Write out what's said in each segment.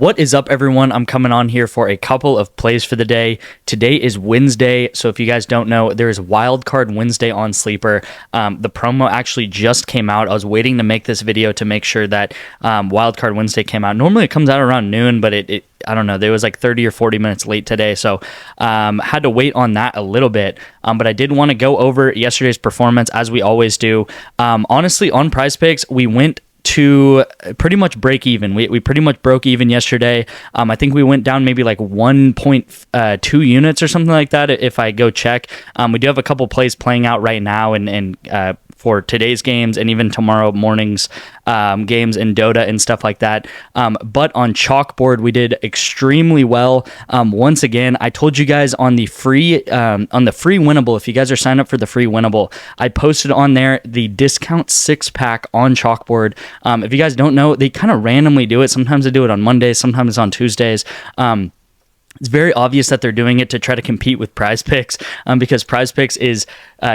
What is up, everyone? I'm coming on here for a couple of plays for the day. Today is Wednesday, so if you guys don't know, there is Wildcard Wednesday on Sleeper. The promo actually just came out. I was waiting to make this video to make sure that Wildcard Wednesday came out. Normally it comes out around noon, but it I don't know, there was like 30 or 40 minutes late today, so had to wait on that a little bit. But I did want to go over yesterday's performance, as we always do. Honestly, on Prizepicks, we went to pretty much break even. We pretty much broke even yesterday. I think we went down maybe like 1.2 units or something like that if I go check. We do have a couple plays playing out right now and for today's games and even tomorrow morning's games in Dota and stuff like that. But on Chalkboard, we did extremely well. Once again, I told you guys on the free winnable, if you guys are signed up for the free winnable, I posted on there the discount 6-pack on Chalkboard. If you guys don't know, they kind of randomly do it. Sometimes they do it on Mondays, sometimes on Tuesdays. It's very obvious that they're doing it to try to compete with Prizepicks, because Prizepicks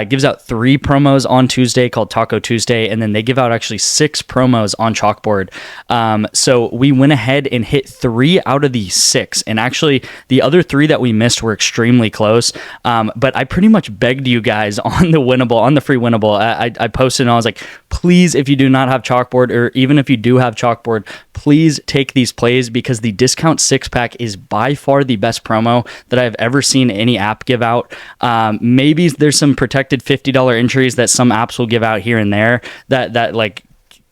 gives out 3 promos on Tuesday called Taco Tuesday, and then they give out actually 6 promos on Chalkboard. So we went ahead and hit 3 out of the 6, and actually the other 3 that we missed were extremely close. But I pretty much begged you guys on the free winnable. I posted and I was like, please, if you do not have Chalkboard, or even if you do have Chalkboard, please take these plays, because the discount 6-pack is by far the best promo that I've ever seen any app give out. Maybe there's some protected $50 entries that some apps will give out here and there that like,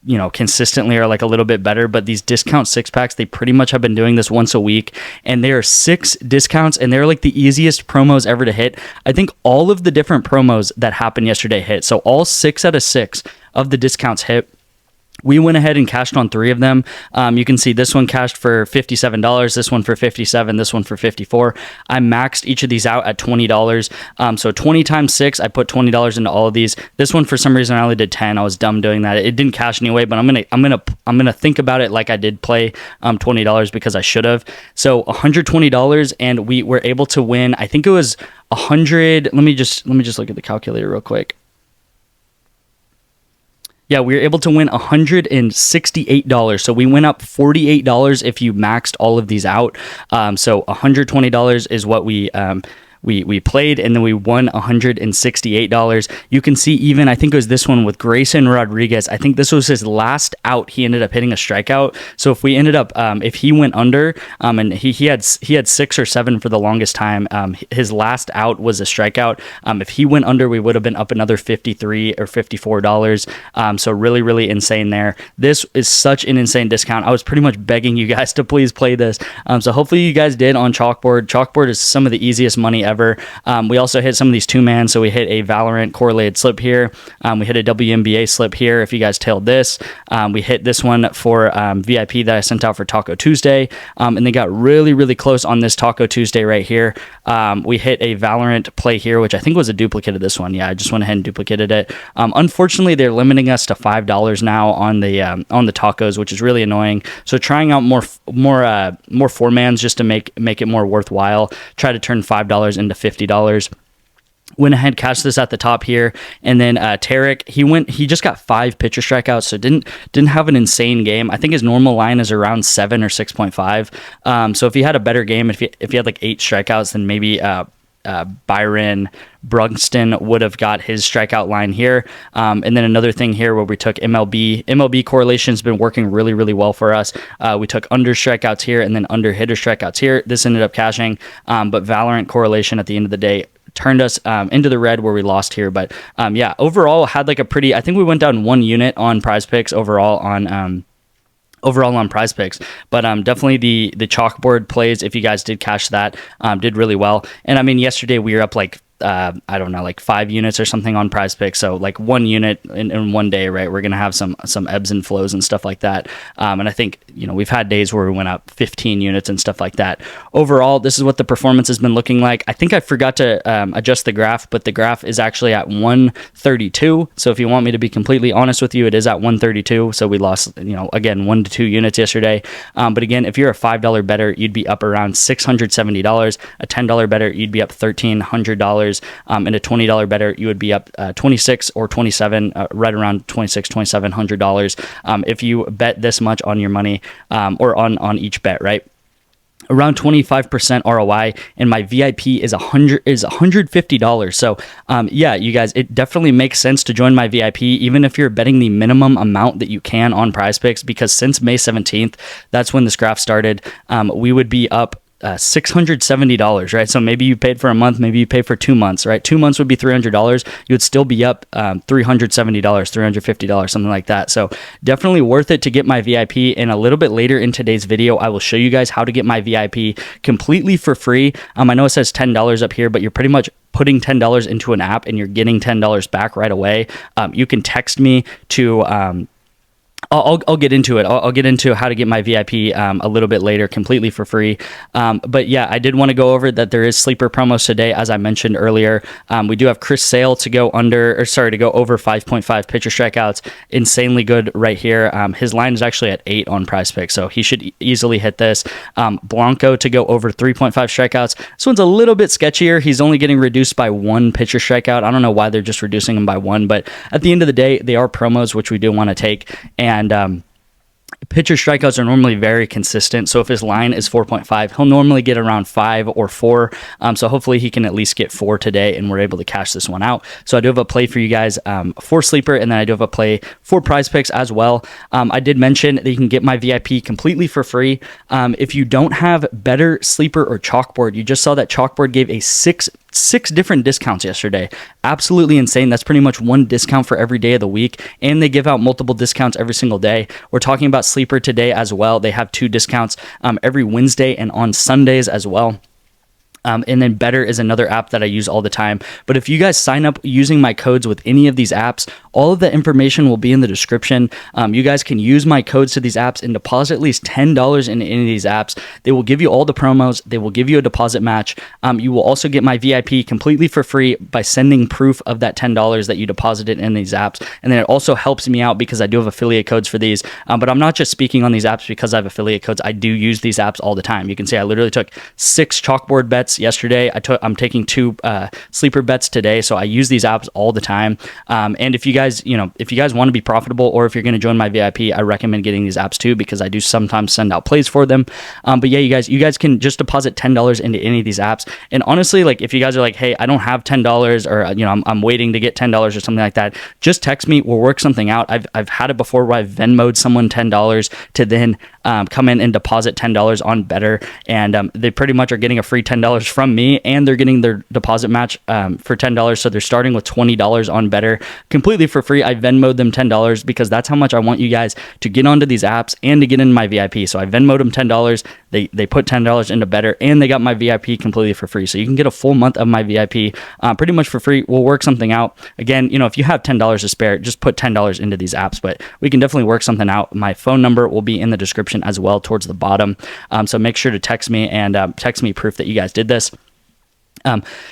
you know, consistently are like a little bit better, but these discount 6-packs, they pretty much have been doing this once a week, and there are 6 discounts, and they're like the easiest promos ever to hit. I think all of the different promos that happened yesterday hit, so all 6 out of 6 of the discounts hit. We went ahead and cashed on 3 of them. You can see this one cashed for $57, this one for $57, this one for $54. I maxed each of these out at $20. So 20 times 6, I put $20 into all of these. This one, for some reason, I only did 10. I was dumb doing that. It didn't cash anyway, but I'm gonna think about it like I did play $20 because I should have. So $120, and we were able to win. I think it was 100. Let me just look at the calculator real quick. Yeah, we were able to win $168. So we went up $48 if you maxed all of these out. So $120 is what we played, and then we won $168. You can see, even I think it was this one with Grayson Rodriguez. I think this was his last out. He ended up hitting a strikeout. So if we ended up, if he went under, and he had 6 or 7 for the longest time, his last out was a strikeout. If he went under, we would have been up another $53 or $54. So really, really insane there. This is such an insane discount. I was pretty much begging you guys to please play this. So hopefully you guys did on Chalkboard. Chalkboard is some of the easiest money ever. We also hit some of these 2-man, so we hit a Valorant correlated slip here. We hit a WNBA slip here if you guys tailed this. We hit this one for VIP that I sent out for Taco Tuesday, and they got really, really close on this Taco Tuesday right here. We hit a Valorant play here, which I think was a duplicate of this one. Yeah, I just went ahead and duplicated it. Unfortunately, they're limiting us to $5 now on the tacos, which is really annoying. So trying out more 4-mans just to make it more worthwhile. Try to turn $5 into $50. Went ahead, cashed this at the top here, and then Tarek, he just got 5 pitcher strikeouts, so didn't have an insane game. I think his normal line is around 7 or 6.5. So if he had a better game, if he had like 8 strikeouts, then maybe Byron Brugston would have got his strikeout line here. And then another thing here where we took MLB correlation has been working really, really well for us. We took under strikeouts here and then under hitter strikeouts here. This ended up cashing, but Valorant correlation at the end of the day turned us into the red where we lost here. But yeah, overall had like a pretty, I think we went down 1 unit on Prizepicks overall on Prizepicks, but definitely the Chalkboard plays, if you guys did cash that, did really well. And I mean, yesterday we were up like I don't know, like 5 units or something on Prizepicks. So like 1 unit in one day, right? We're gonna have some ebbs and flows and stuff like that. And I think, you know, we've had days where we went up 15 units and stuff like that. Overall, this is what the performance has been looking like. I think I forgot to adjust the graph, but the graph is actually at 132. So if you want me to be completely honest with you, it is at 132. So we lost, you know, again, 1 to 2 units yesterday. But again, if you're a $5 bettor, you'd be up around $670. A $10 bettor, you'd be up $1,300. and a $20 better, you would be up 26 or 27, right around $2,700 if you bet this much on your money, or on each bet, right? Around 25% ROI, and my VIP is $150. So yeah, you guys, it definitely makes sense to join my VIP, even if you're betting the minimum amount that you can on Prizepicks, because since May 17th, that's when this graph started, we would be up $670, right? So maybe you paid for a month, maybe you paid for 2 months, right? 2 months would be $300. You would still be up $370, $350, something like that. So definitely worth it to get my VIP. And a little bit later in today's video, I will show you guys how to get my VIP completely for free. I know it says $10 up here, but you're pretty much putting $10 into an app and you're getting $10 back right away. You can text me to I'll get into it. I'll get into how to get my VIP a little bit later, completely for free. But yeah, I did want to go over that there is sleeper promos today, as I mentioned earlier. We do have Chris Sale to go to go over 5.5 pitcher strikeouts. Insanely good right here. His line is actually at 8 on Prizepicks, so he should easily hit this. Blanco to go over 3.5 strikeouts. This one's a little bit sketchier. He's only getting reduced by 1 pitcher strikeout. I don't know why they're just reducing him by 1, but at the end of the day, they are promos, which we do want to take. And pitcher strikeouts are normally very consistent. So if his line is 4.5, he'll normally get around 5 or 4. So hopefully he can at least get 4 today, and we're able to cash this one out. So I do have a play for you guys for sleeper, and then I do have a play for Prizepicks as well. I did mention that you can get my VIP completely for free. If you don't have Better, Sleeper, or Chalkboard, you just saw that Chalkboard gave a six different discounts yesterday. Absolutely insane. That's pretty much 1 discount for every day of the week, and they give out multiple discounts every single day. We're talking about Sleeper today as well. They have 2 discounts every Wednesday and on Sundays as well. And then Better is another app that I use all the time. But if you guys sign up using my codes with any of these apps, all of the information will be in the description. You guys can use my codes to these apps and deposit at least $10 in any of these apps. They will give you all the promos. They will give you a deposit match. You will also get my VIP completely for free by sending proof of that $10 that you deposited in these apps. And then it also helps me out because I do have affiliate codes for these. But I'm not just speaking on these apps because I have affiliate codes. I do use these apps all the time. You can see I literally took 6 Chalkboard bets yesterday. I'm taking 2 sleeper bets today, so I use these apps all the time. And if you guys want to be profitable, or if you're going to join my VIP, I recommend getting these apps too, because I do sometimes send out plays for them. But yeah, you guys can just deposit $10 into any of these apps. And honestly, like if you guys are like, hey, I don't have $10, or I'm waiting to get $10 or something like that, just text me. We'll work something out. I've had it before where I've Venmo'd someone $10 to then come in and deposit $10 on Better, and they pretty much are getting a free $10 from me, and they're getting their deposit match for $10. So they're starting with $20 on Better completely for free. I Venmo'd them $10 because that's how much I want you guys to get onto these apps and to get into my VIP. So I Venmo'd them $10. They put $10 into Better, and they got my VIP completely for free. So you can get a full month of my VIP pretty much for free. We'll work something out. Again, if you have $10 to spare, just put $10 into these apps, but we can definitely work something out. My phone number will be in the description as well towards the bottom. So make sure to text me and text me proof that you guys did this.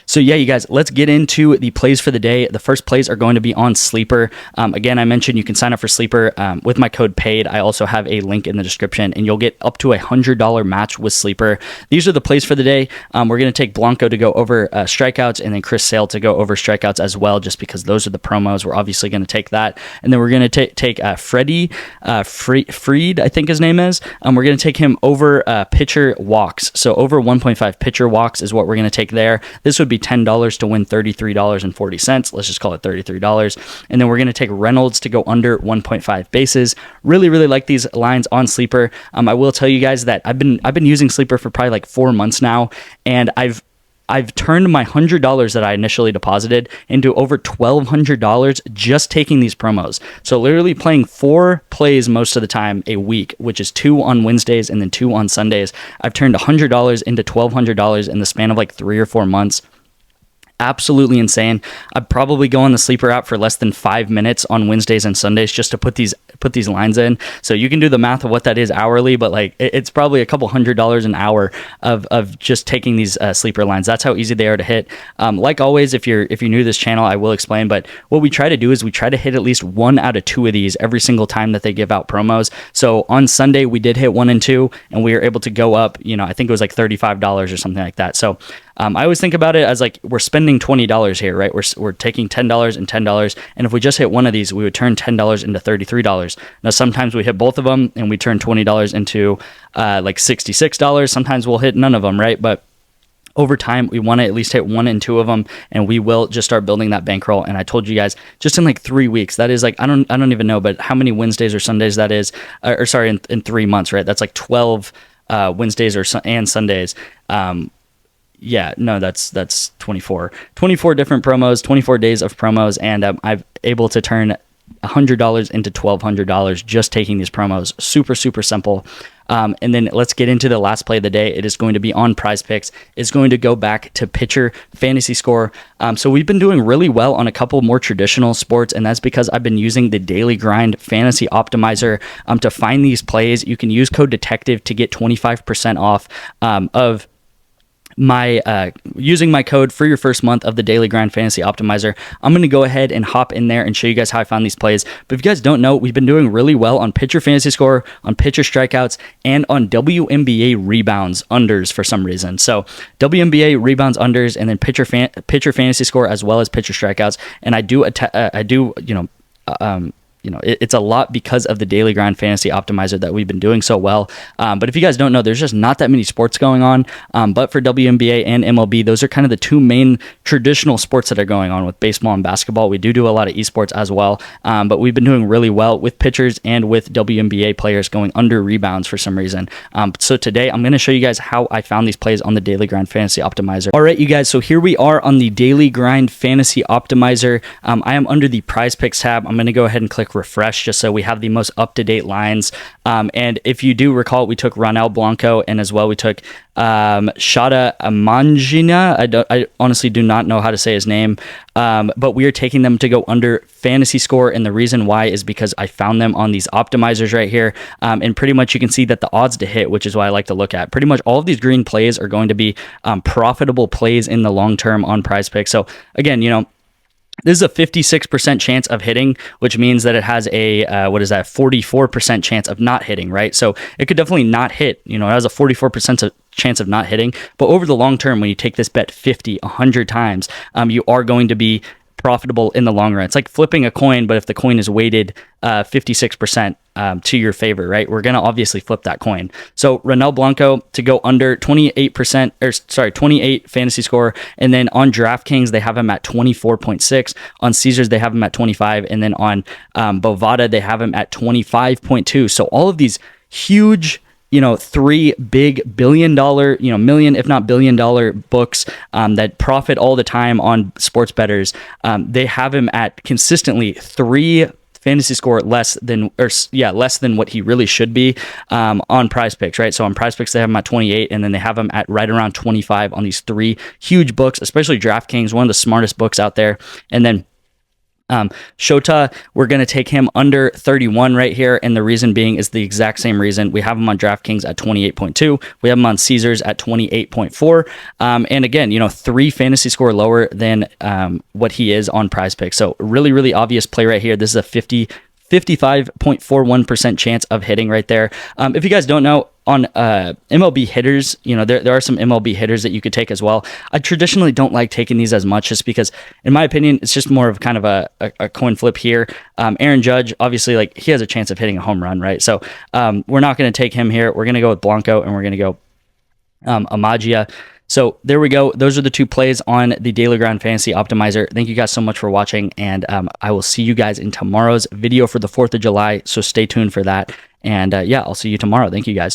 So yeah, you guys, let's get into the plays for the day. The first plays are going to be on Sleeper. Again, I mentioned you can sign up for Sleeper with my code PAID. I also have a link in the description, and you'll get up to $100 match with Sleeper. These are the plays for the day. We're going to take Blanco to go over strikeouts, and then Chris Sale to go over strikeouts as well, just because those are the promos. We're obviously going to take that. And then we're going to take Freddie Freed, I think his name is. We're going to take him over pitcher walks. So over 1.5 pitcher walks is what we're going to take there. This would be $10 to win $33.40. Let's just call it $33. And then we're going to take Reynolds to go under 1.5 bases. Really, really like these lines on Sleeper. I will tell you guys that I've been using Sleeper for probably like 4 months now, and I've turned my $100 that I initially deposited into over $1,200 just taking these promos. So literally playing 4 plays most of the time a week, which is 2 on Wednesdays and then 2 on Sundays. I've turned $100 into $1,200 in the span of like 3 or 4 months. Absolutely insane. I'd probably go on the Sleeper app for less than 5 minutes on Wednesdays and Sundays just to put these lines in. So you can do the math of what that is hourly, but like it's probably a couple $100 an hour of just taking these Sleeper lines. That's how easy they are to hit. Like always, if you're new to this channel, I will explain, but what we try to do is we try to hit at least 1 out of 2 of these every single time that they give out promos. So on Sunday we did hit 1 and 2, and we were able to go up, I think it was like $35 or something like that. So I always think about it as like we're spending $20 here, right? We're taking $10 and $10, and if we just hit one of these, we would turn $10 into $33. Now sometimes we hit both of them and we turn $20 into like $66. Sometimes we'll hit none of them, right? But over time, we want to at least hit 1 and 2 of them, and we will just start building that bankroll. And I told you guys, just in like 3 weeks, that is like I don't even know, but how many Wednesdays or Sundays that is, or sorry, in 3 months, right? That's like 12 Wednesdays and Sundays. Yeah, no, that's 24 different promos, 24 days of promos, and I'm able to turn $100 into $1,200 just taking these promos. Super, super simple. And then let's get into the last play of the day. It is going to be on Prizepicks. It's going to go back to pitcher fantasy score. So we've been doing really well on a couple more traditional sports, and that's because I've been using the Daily Grind Fantasy Optimizer to find these plays. You can use code DETECTIVE to get 25% off of my using my code for your first month of the Daily Grind Fantasy Optimizer. I'm going to go ahead and hop in there and show you guys how I found these plays. But if you guys don't know, we've been doing really well on pitcher fantasy score, on pitcher strikeouts, and on WNBA rebounds unders for some reason. So WNBA rebounds unders, and then pitcher fantasy score, as well as pitcher strikeouts. And I do it's a lot because of the Daily Grind Fantasy Optimizer that we've been doing so well. But if you guys don't know, there's just not that many sports going on. But for WNBA and MLB, those are kind of the two main traditional sports that are going on with baseball and basketball. We do a lot of esports as well. But we've been doing really well with pitchers and with WNBA players going under rebounds for some reason. So today I'm going to show you guys how I found these plays on the Daily Grind Fantasy Optimizer. All right, you guys. So here we are on the Daily Grind Fantasy Optimizer. I am under the Prizepicks tab. I'm going to go ahead and click refresh just so we have the most up-to-date lines. And if you do recall, we took Ronel Blanco, and as well we took Shada Amanjina. I honestly do not know how to say his name, but we are taking them to go under fantasy score, and the reason why is because I found them on these optimizers right here, and pretty much you can see that the odds to hit, which is what I like to look at. Pretty much all of these green plays are going to be profitable plays in the long term on Prizepicks. So again, this is a 56% chance of hitting, which means that it has a 44% chance of not hitting, right? So it could definitely not hit. It has a 44% chance of not hitting. But over the long term, when you take this bet 50, 100 times, you are going to be profitable in the long run. It's like flipping a coin, but if the coin is weighted 56% to your favor, right? We're going to obviously flip that coin. So Ronel Blanco to go under 28 fantasy score. And then on DraftKings, they have him at 24.6. On Caesars, they have him at 25. And then on Bovada, they have him at 25.2. So all of these huge, 3 big billion-dollar, million, if not billion-dollar books that profit all the time on sports bettors, they have him at consistently 3 fantasy score less than what he really should be on Prizepicks, right? So on Prizepicks, they have him at 28, and then they have him at right around 25 on these 3 huge books, especially DraftKings, one of the smartest books out there. And then Shota, we're going to take him under 31 right here, and the reason being is the exact same reason. We have him on DraftKings at 28.2. We have him on Caesars at 28.4. And again, 3 fantasy score lower than what he is on Prizepicks. So really, really obvious play right here. This is a 55.41% chance of hitting right there. If you guys don't know, on MLB hitters, there are some MLB hitters that you could take as well. I traditionally don't like taking these as much just because, in my opinion, it's just more of kind of a coin flip here. Aaron Judge, obviously, he has a chance of hitting a home run, right? So we're not going to take him here. We're going to go with Blanco, and we're going to go Amagia. So there we go. Those are the 2 plays on the Daily Grind Fantasy Optimizer. Thank you guys so much for watching, and I will see you guys in tomorrow's video for the 4th of July, so stay tuned for that. And I'll see you tomorrow. Thank you guys.